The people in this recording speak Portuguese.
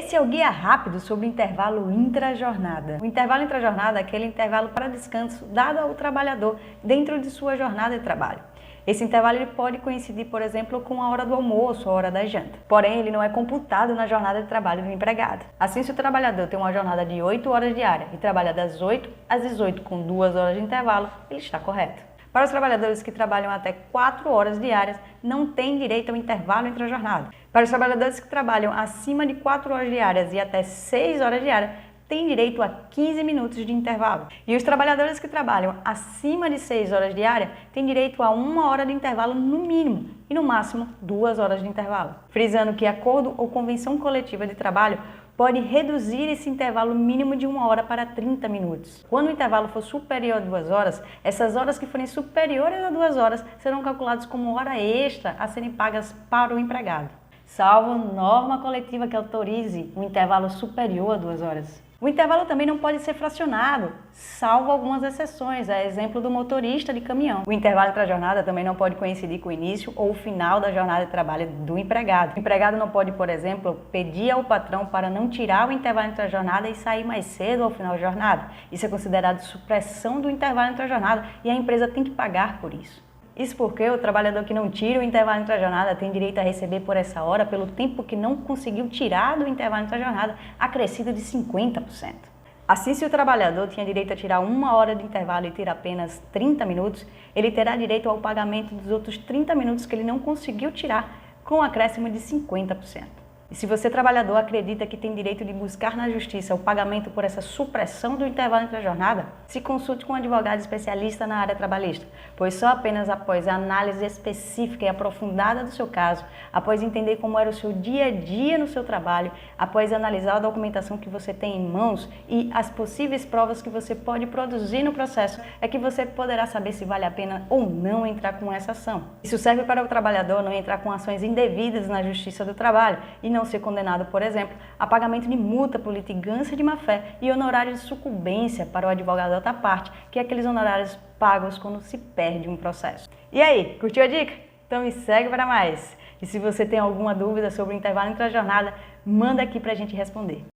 Esse é o guia rápido sobre o intervalo intrajornada. O intervalo intrajornada é aquele intervalo para descanso dado ao trabalhador dentro de sua jornada de trabalho. Esse intervalo ele pode coincidir, por exemplo, com a hora do almoço, a hora da janta. Porém, ele não é computado na jornada de trabalho do empregado. Assim, se o trabalhador tem uma jornada de 8 horas diária e trabalha das 8 às 18 com 2 horas de intervalo, ele está correto. Para os trabalhadores que trabalham até 4 horas diárias, não tem direito ao intervalo intrajornada. Para os trabalhadores que trabalham acima de 4 horas diárias e até 6 horas diárias, tem direito a 15 minutos de intervalo. E os trabalhadores que trabalham acima de 6 horas diárias têm direito a 1 hora de intervalo no mínimo e no máximo 2 horas de intervalo. Frisando que acordo ou convenção coletiva de trabalho pode reduzir esse intervalo mínimo de 1 hora para 30 minutos. Quando o intervalo for superior a 2 horas, essas horas que forem superiores a 2 horas serão calculadas como hora extra a serem pagas para o empregado, salvo norma coletiva que autorize um intervalo superior a 2 horas. O intervalo também não pode ser fracionado, salvo algumas exceções, a exemplo do motorista de caminhão. O intervalo entre a jornada também não pode coincidir com o início ou o final da jornada de trabalho do empregado. O empregado não pode, por exemplo, pedir ao patrão para não tirar o intervalo entre a jornada e sair mais cedo ao final da jornada. Isso é considerado supressão do intervalo entre a jornada e a empresa tem que pagar por isso. Isso porque o trabalhador que não tira o intervalo entre a jornada tem direito a receber por essa hora pelo tempo que não conseguiu tirar do intervalo entre a jornada, acrescido de 50%. Assim, se o trabalhador tinha direito a tirar 1 hora de intervalo e ter apenas 30 minutos, ele terá direito ao pagamento dos outros 30 minutos que ele não conseguiu tirar, com um acréscimo de 50%. E se você, trabalhador, acredita que tem direito de buscar na justiça o pagamento por essa supressão do intervalo entre a jornada, se consulte com um advogado especialista na área trabalhista, pois só apenas após a análise específica e aprofundada do seu caso, após entender como era o seu dia a dia no seu trabalho, após analisar a documentação que você tem em mãos e as possíveis provas que você pode produzir no processo, é que você poderá saber se vale a pena ou não entrar com essa ação. Isso serve para o trabalhador não entrar com ações indevidas na justiça do trabalho e não ser condenado, por exemplo, a pagamento de multa por litigância de má-fé e honorários de sucumbência para o advogado da outra parte, que é aqueles honorários pagos quando se perde um processo. E aí, curtiu a dica? Então me segue para mais! E se você tem alguma dúvida sobre o intervalo entre a jornada, manda aqui para a gente responder.